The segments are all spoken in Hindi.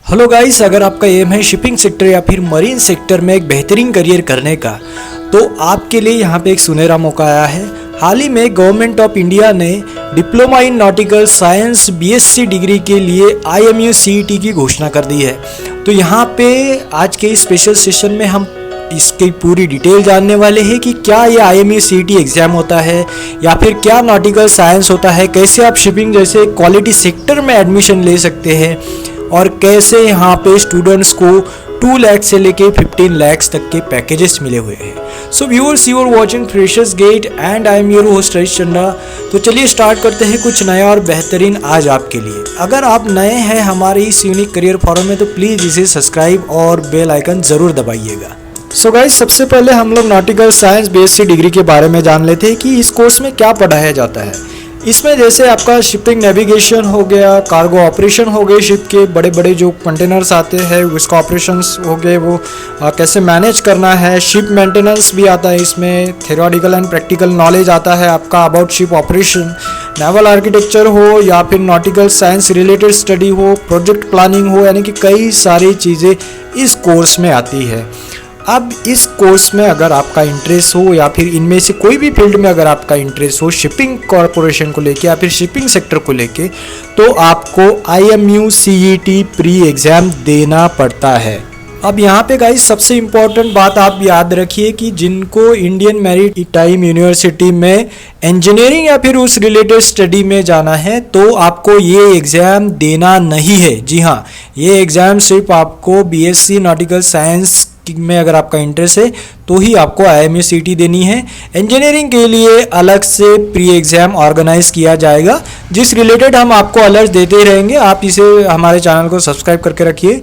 हेलो गाइस, अगर आपका एम है शिपिंग सेक्टर या फिर मरीन सेक्टर में एक बेहतरीन करियर करने का, तो आपके लिए यहाँ पे एक सुनहरा मौका आया है। हाल ही में गवर्नमेंट ऑफ इंडिया ने diploma in nautical science BSc degree के लिए IMU CET की घोषणा कर दी है। तो यहाँ पे आज के इस स्पेशल सेशन में हम इसकी पूरी डिटेल जानने वाले हैं कि क्या ये IMU CET एग्ज़ाम होता है या फिर क्या नॉटिकल साइंस होता है, कैसे आप शिपिंग जैसे क्वालिटी सेक्टर में एडमिशन ले सकते हैं और कैसे यहाँ पे स्टूडेंट्स को 2 लाख से लेके 15 लाख तक के पैकेजेस मिले हुए हैं। So viewers, you are watching Freshers Gate and I am your host Harish Chandra. तो चलिए स्टार्ट करते हैं कुछ नया और बेहतरीन आज आपके लिए। अगर आप नए हैं हमारे इस यूनिक करियर फोरम में तो प्लीज़ इसे सब्सक्राइब और बेल आइकन ज़रूर दबाइएगा। सो गाइस, सबसे पहले हम लोग नॉटिकल साइंस बीएससी डिग्री के बारे में जान लेते हैं कि इस कोर्स में क्या पढ़ाया जाता है। इसमें जैसे आपका शिपिंग नेविगेशन हो गया, कार्गो ऑपरेशन हो गए, शिप के बड़े बड़े जो कंटेनर्स आते हैं उसका ऑपरेशंस हो गए, वो कैसे मैनेज करना है, शिप मेंटेनेंस भी आता है इसमें, थ्योरेटिकल एंड प्रैक्टिकल नॉलेज आता है आपका about ship operation, naval architecture हो या फिर नॉटिकल साइंस रिलेटेड स्टडी हो, प्रोजेक्ट प्लानिंग हो, यानी कि कई सारी चीज़ें इस कोर्स में आती है। अब इस कोर्स में अगर आपका इंटरेस्ट हो या फिर इनमें से कोई भी फील्ड में अगर आपका इंटरेस्ट हो, शिपिंग कॉरपोरेशन को लेके या फिर शिपिंग सेक्टर को लेके, तो आपको IMU CET प्री एग्ज़ाम देना पड़ता है। अब यहाँ पे गाइस सबसे इम्पोर्टेंट बात आप याद रखिए कि जिनको इंडियन मैरीटाइम यूनिवर्सिटी में इंजीनियरिंग या फिर उस रिलेटेड स्टडी में जाना है तो आपको ये एग्ज़ाम देना नहीं है। जी हाँ, ये एग्ज़ाम सिर्फ आपको BSc नॉटिकल साइंस में अगर आपका इंटरेस्ट है तो ही आपको IMU CET देनी है। इंजीनियरिंग के लिए अलग से प्री एग्ज़ाम ऑर्गेनाइज किया जाएगा जिस रिलेटेड हम आपको अलर्ट देते रहेंगे। आप इसे हमारे चैनल को सब्सक्राइब करके रखिए।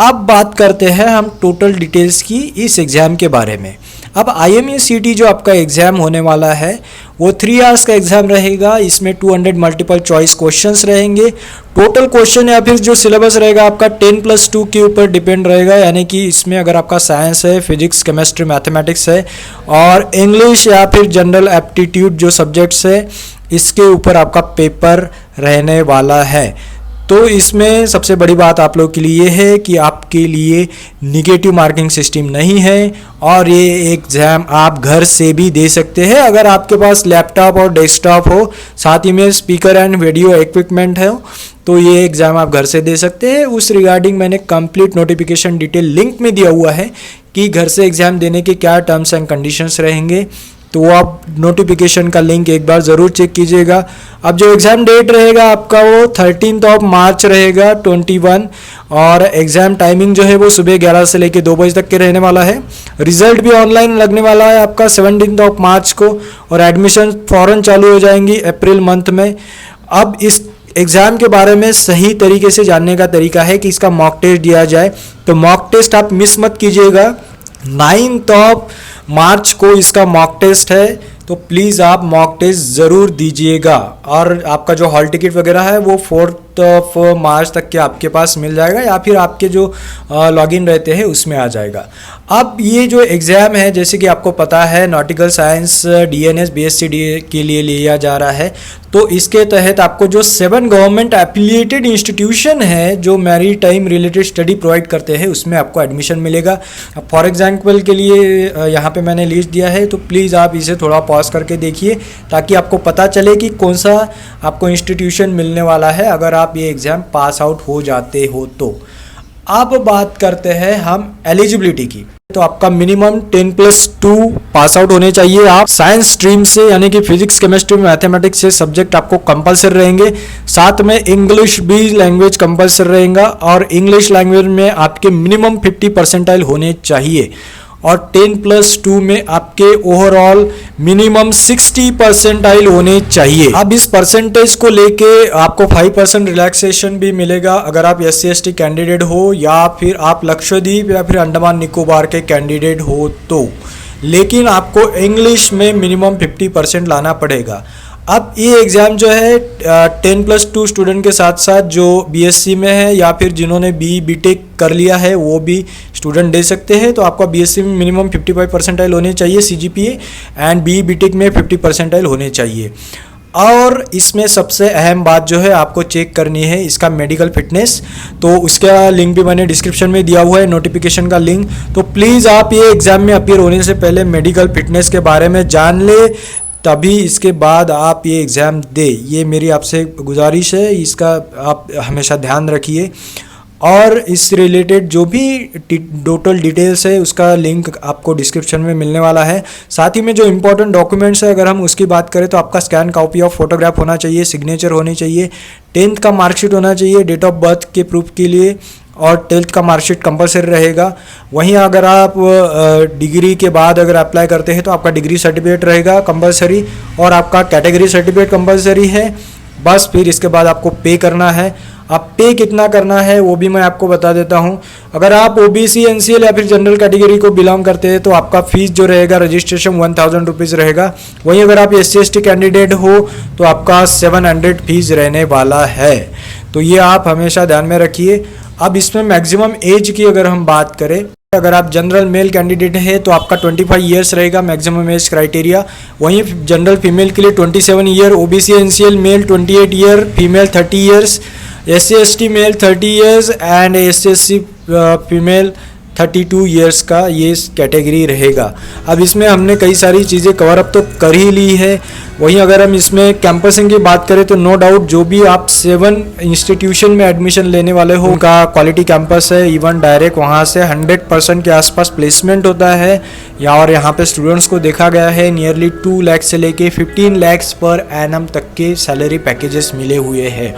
अब बात करते हैं हम टोटल डिटेल्स की इस एग्ज़ाम के बारे में। अब IMU CET जो आपका एग्ज़ाम होने वाला है वो 3 आवर्स का एग्ज़ाम रहेगा। इसमें 200 मल्टीपल चॉइस क्वेश्चंस रहेंगे। टोटल क्वेश्चन या फिर जो सिलेबस रहेगा आपका 10+2 के ऊपर डिपेंड रहेगा, यानी कि इसमें अगर आपका साइंस है, फिजिक्स, केमिस्ट्री, मैथमेटिक्स है और इंग्लिश या फिर जनरल एप्टीट्यूड जो सब्जेक्ट्स है इसके ऊपर आपका पेपर रहने वाला है। तो इसमें सबसे बड़ी बात आप लोग के लिए ये है कि आपके लिए निगेटिव मार्किंग सिस्टम नहीं है और ये एग्ज़ाम आप घर से भी दे सकते हैं अगर आपके पास लैपटॉप और डेस्कटॉप हो, साथ ही में स्पीकर एंड वीडियो इक्विपमेंट है, तो ये एग्ज़ाम आप घर से दे सकते हैं। उस रिगार्डिंग मैंने कंप्लीट नोटिफिकेशन डिटेल लिंक में दिया हुआ है कि घर से एग्ज़ाम देने के क्या टर्म्स एंड कंडीशंस रहेंगे, तो आप नोटिफिकेशन का लिंक एक बार ज़रूर चेक कीजिएगा। अब जो एग्ज़ाम डेट रहेगा आपका वो 13 मार्च रहेगा 21 और एग्ज़ाम टाइमिंग जो है वो सुबह 11 से लेकर 2 बजे तक के रहने वाला है। रिज़ल्ट भी ऑनलाइन लगने वाला है आपका 17 मार्च को और एडमिशन फ़ौरन चालू हो जाएंगी अप्रैल मंथ में। अब इस एग्ज़ाम के बारे में सही तरीके से जानने का तरीका है कि इसका मॉक टेस्ट दिया जाए, तो मॉक टेस्ट आप मिस मत कीजिएगा। 9 मार्च को इसका मॉक टेस्ट है, तो प्लीज़ आप मॉक टेस्ट ज़रूर दीजिएगा और आपका जो हॉल टिकट वगैरह है वो 4 मार्च तक के आपके पास मिल जाएगा या फिर आपके जो लॉगिन रहते हैं उसमें आ जाएगा। अब ये जो एग्ज़ाम है जैसे कि आपको पता है नॉटिकल साइंस DNS BSc के लिए लिया जा रहा है, तो इसके तहत आपको जो 7 गवर्नमेंट एफिलिएटेड इंस्टीट्यूशन है जो मैरीटाइम रिलेटेड स्टडी प्रोवाइड करते हैं उसमें आपको एडमिशन मिलेगा। फॉर एग्जांपल के लिए यहाँ पे मैंने लिस्ट दिया है, तो प्लीज़ आप इसे थोड़ा पॉज करके देखिए ताकि आपको पता चले कि कौन सा आपको इंस्टीट्यूशन मिलने वाला है अगर आप ये एग्ज़ाम पास आउट हो जाते हो तो। अब बात करते हैं हम एलिजिबिलिटी की। तो आपका मिनिमम 10+2 पास आउट होने चाहिए आप साइंस स्ट्रीम से, यानी कि फिजिक्स, केमिस्ट्री, मैथमेटिक्स से सब्जेक्ट आपको कंपलसरी रहेंगे। साथ में इंग्लिश भी लैंग्वेज कंपलसरी रहेगा और इंग्लिश लैंग्वेज में आपके मिनिमम 50 परसेंटाइल होने चाहिए और 10+2 में आपके ओवरऑल मिनिमम 60 परसेंटाइल होने चाहिए। अब इस परसेंटेज को लेके आपको 5% रिलैक्सेशन भी मिलेगा अगर आप SC ST कैंडिडेट हो या फिर आप लक्षद्वीप या फिर अंडमान निकोबार के कैंडिडेट हो तो, लेकिन आपको इंग्लिश में मिनिमम 50% लाना पड़ेगा। अब ये एग्ज़ाम जो है 10+2 स्टूडेंट के साथ साथ जो BSc में है या फिर जिन्होंने BTech कर लिया है वो भी स्टूडेंट दे सकते हैं। तो आपका BSc में मिनिमम 55 परसेंटाइल होने चाहिए CGPA एंड BTech में 50 परसेंटाइल होने चाहिए। और इसमें सबसे अहम बात जो है आपको चेक करनी है इसका मेडिकल फिटनेस। तो उसका लिंक भी मैंने डिस्क्रिप्शन में दिया हुआ है, नोटिफिकेशन का लिंक। तो प्लीज़ आप ये एग्ज़ाम में अपीयर होने से पहले मेडिकल फिटनेस के बारे में जान ले, तभी इसके बाद आप ये एग्ज़ाम दे। ये मेरी आपसे गुजारिश है, इसका आप हमेशा ध्यान रखिए। और इस रिलेटेड जो भी टोटल डिटेल्स है उसका लिंक आपको डिस्क्रिप्शन में मिलने वाला है। साथ ही में जो इंपॉर्टेंट डॉक्यूमेंट्स है अगर हम उसकी बात करें तो आपका स्कैन कॉपी ऑफ फोटोग्राफ होना चाहिए, सिग्नेचर होनी चाहिए, 10th का मार्कशीट होना चाहिए डेट ऑफ बर्थ के प्रूफ के लिए, और 12th का मार्कशीट कंपलसरी रहेगा। वहीं अगर आप डिग्री के बाद अगर अप्लाई करते हैं तो आपका डिग्री सर्टिफिकेट रहेगा कंपलसरी, और आपका कैटेगरी सर्टिफिकेट कंपलसरी है। बस फिर इसके बाद आपको पे करना है। अब पे कितना करना है वो भी मैं आपको बता देता हूँ। अगर आप ओबीसी, एनसीएल या फिर जनरल कैटेगरी को बिलोंग करते हैं तो आपका फीस जो रहेगा रजिस्ट्रेशन 1000 रुपीज़ रहेगा। वहीं अगर आप SC/ST कैंडिडेट हो तो आपका 700 फीस रहने वाला है। तो ये आप हमेशा ध्यान में रखिए। अब इसमें मैक्सिमम एज की अगर हम बात करें, अगर आप जनरल मेल कैंडिडेट है तो आपका 25 ईयर्स रहेगा मैक्सिमम एज क्राइटेरिया। वहीं जनरल फीमेल के लिए 27 year, OBC NCL male 28 year, female 30 years, SC/ST male 30 years and SC/SC female 32 years का ये कैटेगरी रहेगा। अब इसमें हमने कई सारी चीज़ें कवर अप तो कर ही ली है। वहीं अगर हम इसमें कैंपसिंग की बात करें तो नो डाउट जो भी आप 7 इंस्टीट्यूशन में एडमिशन लेने वाले हो उनका क्वालिटी कैंपस है। इवन डायरेक्ट वहाँ से 100% के आसपास प्लेसमेंट होता है। और यहाँ पे स्टूडेंट्स को देखा गया है नियरली 2 लाख से लेके 15 लाख पर एनम तक के सैलरी पैकेजेस मिले हुए हैं।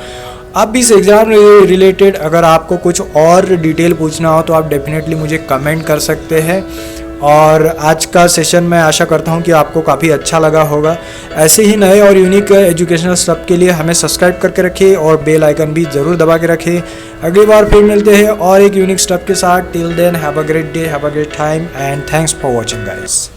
अब इस एग्ज़ाम रिलेटेड अगर आपको कुछ और डिटेल पूछना हो तो आप डेफिनेटली मुझे कमेंट कर सकते हैं। और आज का सेशन मैं आशा करता हूं कि आपको काफ़ी अच्छा लगा होगा। ऐसे ही नए और यूनिक एजुकेशनल स्टफ के लिए हमें सब्सक्राइब करके रखें और बेल आइकन भी ज़रूर दबा के रखें। अगली बार फिर मिलते हैं और एक यूनिक स्टफ के साथ। Till then have a great day, have a great time and thanks for watching guys.